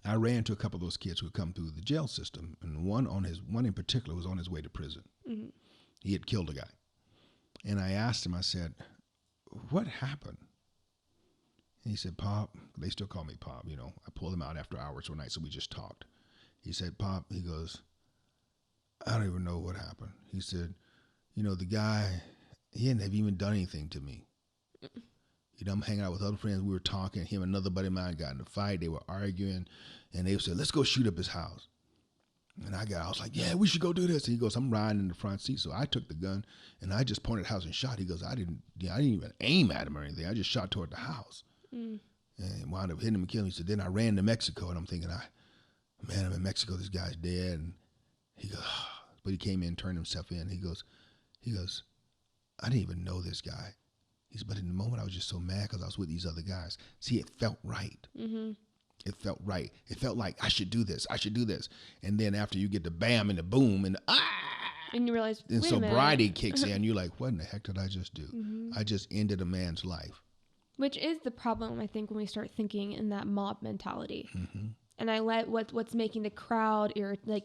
I ran to a couple of those kids who had come through the jail system. And one in particular was on his way to prison. He had killed a guy. And I asked him, I said, what happened? And he said, Pop, they still call me Pop, you know. I pulled him out after hours one night, so we just talked. He said, Pop, he goes, I don't even know what happened. He said, you know, the guy, he didn't have even done anything to me. You know, I'm hanging out with other friends. We were talking. Him and another buddy of mine got in a fight. They were arguing, and they said, let's go shoot up his house. And I was like, yeah, we should go do this. And he goes, I'm riding in the front seat. So I took the gun, and I just pointed at the house and shot. He goes, I didn't even aim at him or anything. I just shot toward the house. And wound up hitting him and killing him. He said, then I ran to Mexico, and I'm thinking, I'm in Mexico. This guy's dead. And he goes, but he came in, turned himself in. He goes, I didn't even know this guy. He said, but in the moment, I was just so mad because I was with these other guys. See, it felt right. It felt right. It felt like I should do this. And then after you get the bam and the boom and
and you realize,
and sobriety kicks in. You're like, what in the heck did I just do? I just ended a man's life.
Which is the problem, I think, when we start thinking in that mob mentality. And I let what's making the crowd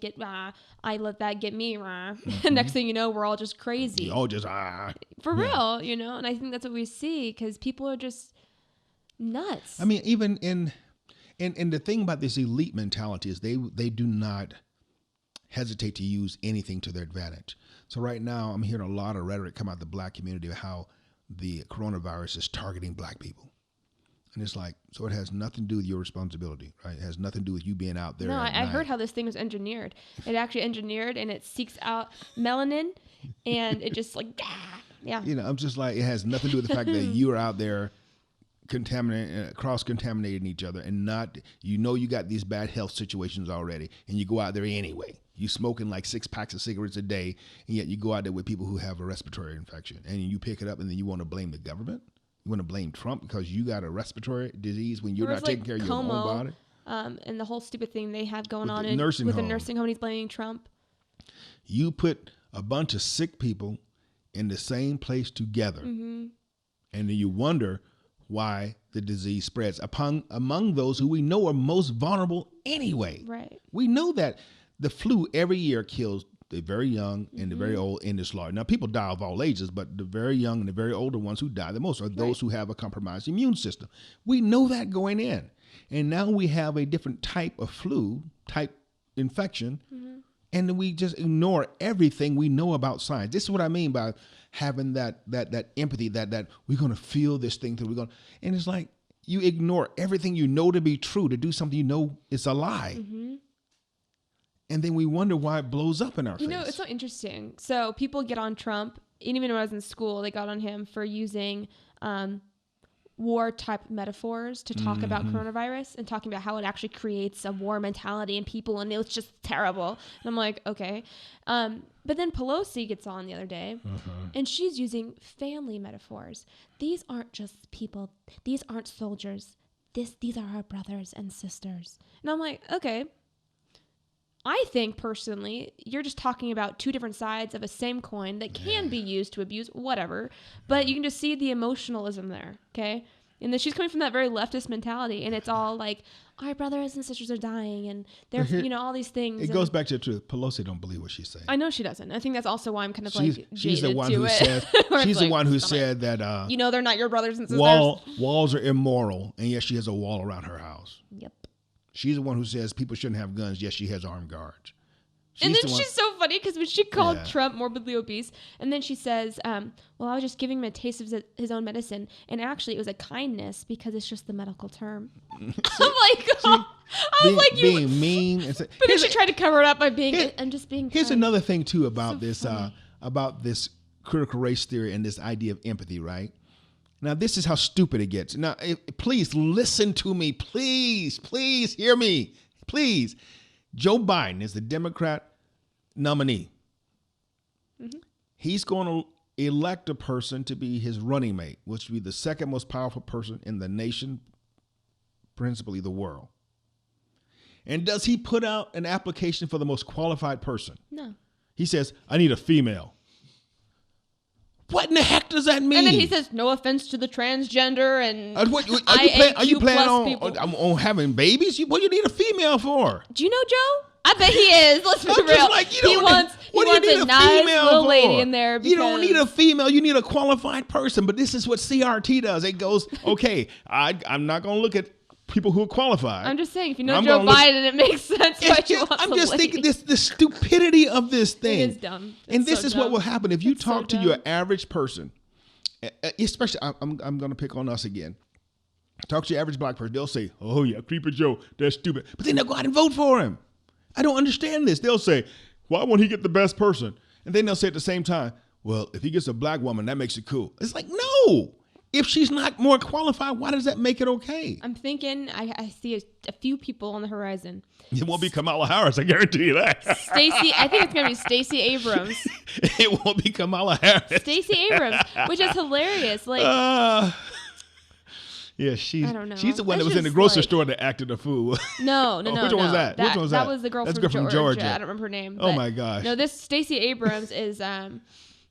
get I let that get me Next thing you know, we're all just crazy.
All just
for real, you know. And I think that's what we see because people are just nuts.
I mean, even in the thing about this elite mentality is they do not hesitate to use anything to their advantage. So right now, I'm hearing a lot of rhetoric come out of the black community of how the coronavirus is targeting black people. And it's like, so it has nothing to do with your responsibility, right? It has nothing to do with you being out there.
No, I heard how this thing was engineered. It actually engineered and it seeks out melanin and it just like, yeah.
You know, I'm just like, it has nothing to do with the fact that you're out there cross-contaminating each other and not, you got these bad health situations already and you go out there anyway. You smoking like 6 packs of cigarettes a day, and yet you go out there with people who have a respiratory infection, and you pick it up, and then you want to blame the government? You want to blame Trump because you got a respiratory disease when you're not taking care of your own body?
And the whole stupid thing they have going on
with the
nursing home, he's blaming Trump.
You put a bunch of sick people in the same place together, and then you wonder why the disease spreads among those who we know are most vulnerable anyway.
Right.
We know that. The flu every year kills the very young and the very old in this large. Now, people die of all ages, but the very young and the very older ones who die the most are those who have a compromised immune system. We know that going in. And now we have a different type of type infection, and we just ignore everything we know about science. This is what I mean by having that empathy, that we're going to feel this thing through. And it's like you ignore everything you know to be true to do something you know is a lie. and then we wonder why it blows up in our face.
It's so interesting. So people get on Trump, and even when I was in school, they got on him for using war type metaphors to talk about coronavirus and talking about how it actually creates a war mentality in people, and it was just terrible. And I'm like, okay. But then Pelosi gets on the other day, and she's using family metaphors. These aren't just people. These aren't soldiers. These are our brothers and sisters. And I'm like, okay. I think personally, you're just talking about two different sides of a same coin that can be used to abuse, whatever. But you can just see the emotionalism there, okay? And then she's coming from that very leftist mentality, and it's all like, our brothers and sisters are dying, and they're, all these things.
It goes back to the truth. Pelosi don't believe what she's saying.
I know she doesn't. I think that's also why I'm kind of
she's the one
to
who
it.
said she's the one who said that
they're not your brothers and sisters.
Walls are immoral, and yet she has a wall around her house.
Yep.
She's the one who says people shouldn't have guns. Yes, she has armed guards.
And then she's so funny because when she called Trump morbidly obese, and then she says, well, I was just giving him a taste of his own medicine. And actually, it was a kindness because it's just the medical term. I'm like,
being mean. But
then she tried to cover it up by being, I'm just being
Here's
kind.
another thing, too, about
So
about this critical race theory and this idea of empathy, right? Now, this is how stupid it gets. Now, please listen to me. Please hear me. Please. Joe Biden is the Democrat nominee. He's going to elect a person to be his running mate, which would be the second most powerful person in the nation, principally the world. And does he put out an application for the most qualified person?
No.
He says, I need a female. What in the heck does that mean?
And then he says, no offense to the transgender and
are you planning on having babies? What do you need a female for?
Do you know Joe? I bet he is. Let's be real. He wants a nice little lady in there.
You don't need a female. You need a qualified person. But this is what CRT does. It goes, okay, I'm not going to look at people who are qualified.
I'm just saying, if you know Joe Biden, it makes sense why he wants
I'm just thinking the stupidity of this thing.
It is dumb.
And this is what will happen if you talk to your average person, especially, I'm going to pick on us again. Talk to your average black person. They'll say, oh, yeah, Creeper Joe, that's stupid. But then they'll go out and vote for him. I don't understand this. They'll say, why won't he get the best person? And then they'll say at the same time, well, if he gets a black woman, that makes it cool. It's like, no. If she's not more qualified, why does that make it okay?
I'm thinking, I see a few people on the horizon.
It won't be Kamala Harris, I guarantee you that.
I think it's going to be Stacey Abrams.
It won't be Kamala Harris.
Stacey Abrams, which is hilarious. Like,
yeah, she's
I don't know.
She's the one that was in the grocery store that acted a fool.
No.
Which one was that? Which one was that?
That was the girl
That's
from
Georgia.
I don't remember her name.
Oh my gosh.
No, this Stacey Abrams is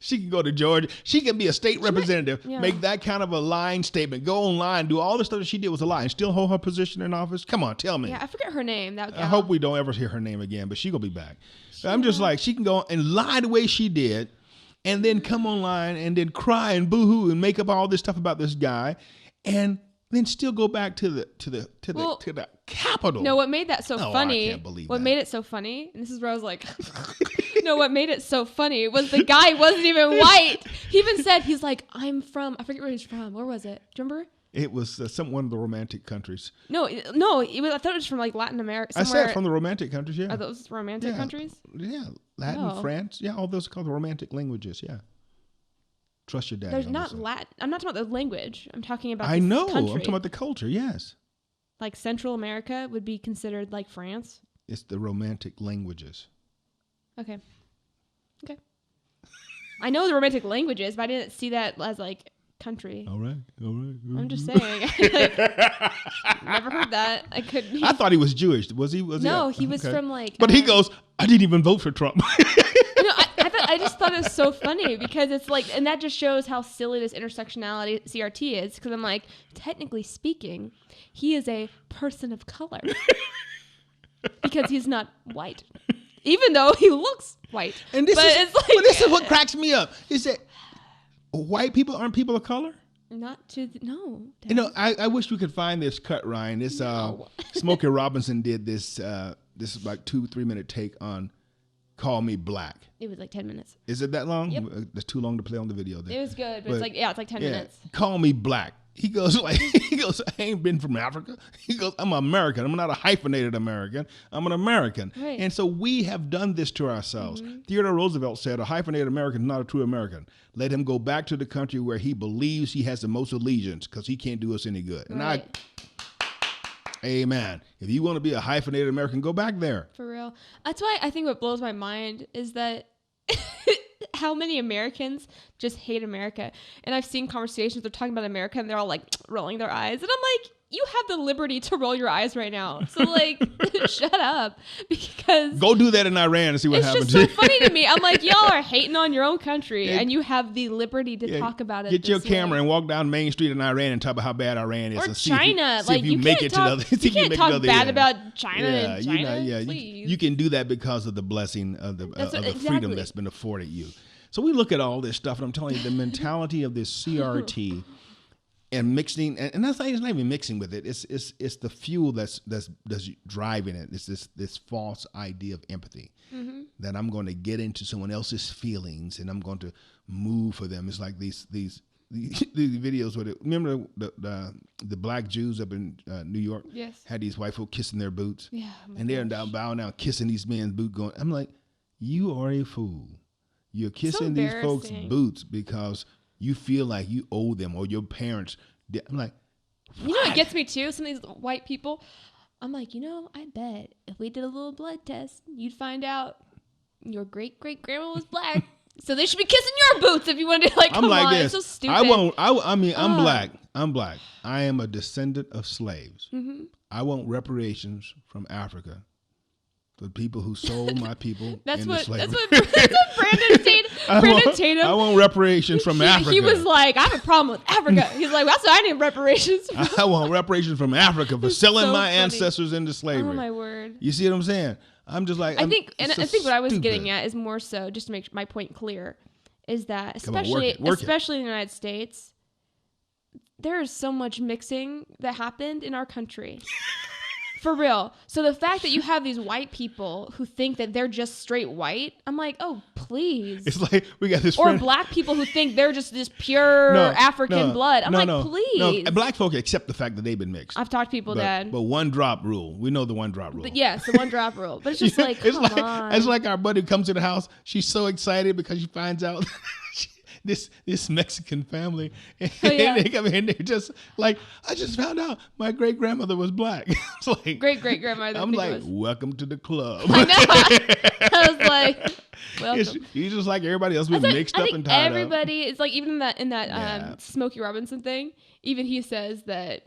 she can go to Georgia. She can be a state representative, make that kind of a lying statement, go online, do all the stuff that she did was a lie, and still hold her position in office. Come on, tell me.
Yeah, I forget her name.
I hope we don't ever hear her name again, but she gonna be back. I'm just like, she can go and lie the way she did, and then come online and then cry and boo-hoo and make up all this stuff about this guy, and then still go back to the Capitol.
No, what made that so funny?
I can't believe
what
that.
made it so funny? And this is where I was like, no, what made it so funny was the guy wasn't even white. He even said, he's like, I forget where he's from. Where was it? Do you remember?
It was one of the romantic countries.
No, I thought it was from like Latin America.
Somewhere. I said from the romantic countries, yeah.
Are those romantic countries?
Yeah, Latin, France, yeah, all those are called the romantic languages, yeah. Trust your daddy.
There's not Latin. I'm not talking about the language. I'm talking about
I know.
Country.
I'm talking about the culture, yes.
Like Central America would be considered like France?
It's the romantic languages.
Okay. I know the romantic languages, but I didn't see that as like country.
All right.
I'm just saying. Never heard that. I
thought he was Jewish. Was he?
No, he was from like.
But he goes, I didn't even vote for Trump.
I just thought it was so funny because it's like, and that just shows how silly this intersectionality CRT is. Because I'm like, technically speaking, he is a person of color because he's not white, even though he looks white.
And this is what cracks me up: is that white people aren't people of color?
No.
You know, I wish we could find this cut, Ryan. This Smokey Robinson did this. This is like 2-3 minute take on Call Me Black.
It was like 10 minutes.
Is it that long?
Yep.
It's too long to play on the video then.
It was good, but it's like 10 minutes.
Call Me Black. he goes, I ain't been from Africa. He goes, I'm American. I'm not a hyphenated American. I'm an American.
Right.
And so we have done this to ourselves. Theodore Roosevelt said, a hyphenated American is not a true American. Let him go back to the country where he believes he has the most allegiance, because he can't do us any good.
Right.
And amen. If you want to be a hyphenated American, go back there.
For real. That's why I think what blows my mind is that how many Americans just hate America. And I've seen conversations, they're talking about America and they're all like rolling their eyes. And I'm like, you have the liberty to roll your eyes right now. So like, shut up. Because
go do that in Iran and see what happens.
It's just so funny to me. I'm like, y'all are hating on your own country and you have the liberty to talk about it.
Get your camera and walk down Main Street in Iran and talk about how bad Iran is.
Or
and
China.
See if you make it to the other.
You can't talk bad about China and China.
You can do that because of the blessing of the freedom that's been afforded you. So we look at all this stuff, and I'm telling you, the mentality of this CRT and mixing, and that's not, it's not even mixing with it. It's the fuel that's driving it. It's this false idea of empathy that I'm going to get into someone else's feelings and I'm going to move for them. It's like these videos where remember the black Jews up in New York had these white folk kissing their boots, and they're down bowing down kissing these men's boot. Going, I'm like, you are a fool. You're kissing these folks' boots because you feel like you owe them or your parents. I'm like, what?
You know what gets me too? Some of these white people, I'm like, I bet if we did a little blood test, you'd find out your great-great-grandma was black. So they should be kissing your boots if you want to come on. This. It's so stupid.
I'm black. I'm black. I am a descendant of slaves. I want reparations from Africa. The people who sold my people into slavery. That's what Brandon Tatum. I want reparations from Africa.
He was like, I have a problem with Africa. He's like, that's what I need reparations from.
I want reparations from Africa for selling my ancestors into slavery.
Oh, my word.
You see what I'm saying? I'm just like,
I think what I was getting at is more so, just to make my point clear, is that especially in the United States, there is so much mixing that happened in our country. For real. So the fact that you have these white people who think that they're just straight white, I'm like, oh, please.
It's like we got this
Or black people who think they're just this pure African blood. I'm like, please.
No, black folk accept the fact that they've been mixed.
I've talked to people, Dad.
But one drop rule. We know the one drop rule.
But yes, the one drop rule. But it's just like, come on.
It's like our buddy comes to the house. She's so excited because she finds out this Mexican family, and they come in, they're just like, I just found out my great grandmother was black. It's like
great grandmother.
I'm like, welcome to the club.
I know. I was like, welcome.
He's just like everybody else, been mixed up and tied
everybody, up. It's like even in that Smokey Robinson thing. Even he says that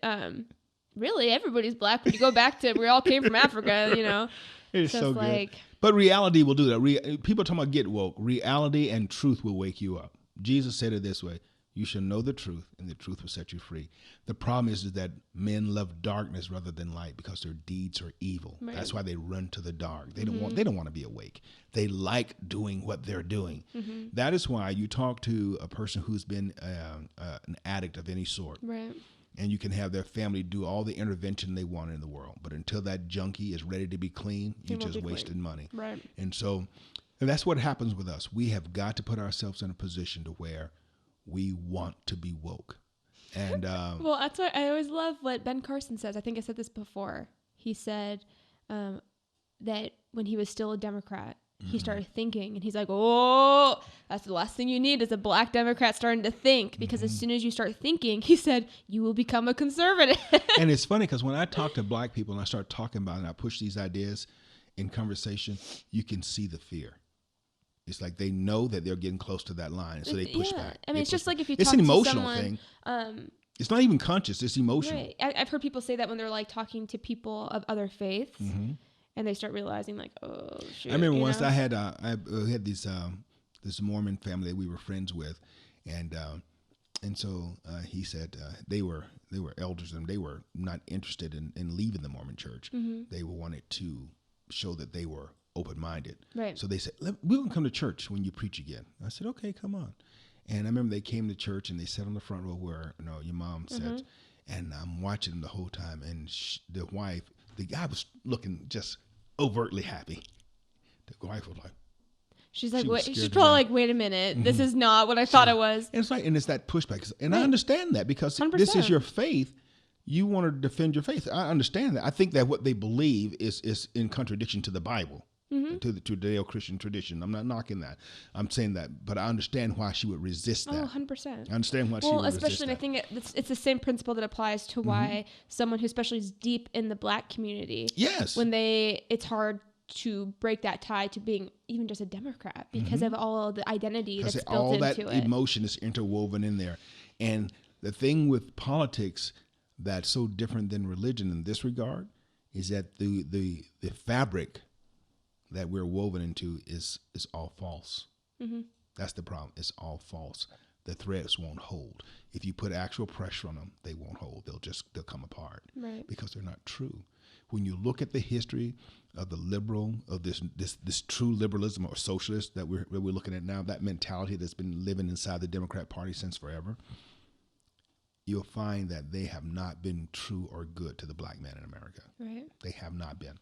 really everybody's black when you go back to we all came from Africa.
It's so good. But reality will do that. People are talking about get woke. Reality and truth will wake you up. Jesus said it this way: you shall know the truth, and the truth will set you free. The problem is that men love darkness rather than light because their deeds are evil. Right. That's why they run to the dark. They don't want to be awake. They like doing what they're doing. That is why you talk to a person who's been an addict of any sort.
Right.
And you can have their family do all the intervention they want in the world. But until that junkie is ready to be clean, you just wasted money. Right. And so that's what happens with us. We have got to put ourselves in a position to where we want to be woke. And
well, that's why I always love what Ben Carson says. I think I said this before. He said that when he was still a Democrat, he started thinking, and he's like, oh, that's the last thing you need is a black Democrat starting to think, because as soon as you start thinking, he said, you will become a conservative.
And it's funny because when I talk to black people and I start talking about it and I push these ideas in conversation, you can see the fear. It's like they know that they're getting close to that line, so they push back.
I mean, it's just like if you
talk
to someone.
It's an emotional thing. It's not even conscious. It's emotional.
Right. I've heard people say that when they're like talking to people of other faiths, and they start realizing like, oh, shit.
I remember once I had this Mormon family that we were friends with, and so he said they were elders and they were not interested in leaving the Mormon church. They wanted to show that they were open-minded. Right. So they said, we're going to come to church when you preach again. I said, okay, come on. And I remember they came to church and they sat on the front row where your mom sat, and I'm watching them the whole time. And the guy was looking just overtly happy. The wife was like,
She's like,
She was
wait,
scared
she's
to
probably
death.
like, wait a minute, this is not what I thought it was.
And it's like, and it's that pushback. And I
Right.
understand that because
100%.
this is your faith. You want to defend your faith. I understand that. I think that what they believe is in contradiction to the Bible, to the Judeo-Christian tradition. I'm not knocking that. I'm saying that, but I understand why she would resist that.
Oh, 100%.
I understand why she would
Well,
resist
especially,
that.
I think it's the same principle that applies to why someone who especially is deep in the Black community,
Yes.
when it's hard to break that tie to being even just a Democrat because of all of the identity that's
Because
built
all
into
that
it.
emotion is interwoven in there. And the thing with politics that's so different than religion in this regard is that the fabric that we're woven into is all false. That's the problem. It's all false. The threads won't hold. If you put actual pressure on them, they won't hold. They'll come apart because they're not true. When you look at the history of this true liberalism or socialist that we're looking at now, that mentality that's been living inside the Democrat Party since forever, you'll find that they have not been true or good to the Black man in America.
Right.
They have not been.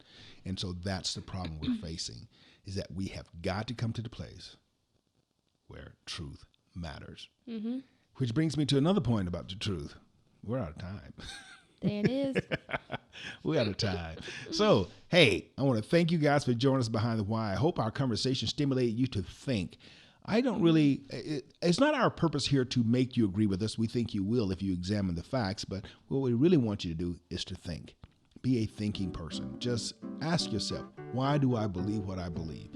And so that's the problem we're facing, is that we have got to come to the place where truth matters. Which brings me to another point about the truth. We're out of time.
There it is.
We're out of time. So, hey, I want to thank you guys for joining us behind the why. I hope our conversation stimulated you to think. It's not our purpose here to make you agree with us. We think you will if you examine the facts, but what we really want you to do is to think. Be a thinking person. Just ask yourself, why do I believe what I believe?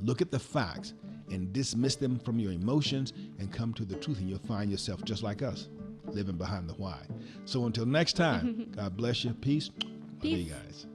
Look at the facts and dismiss them from your emotions and come to the truth, and you'll find yourself just like us, living behind the why. So until next time, God bless you. Peace. Love you guys.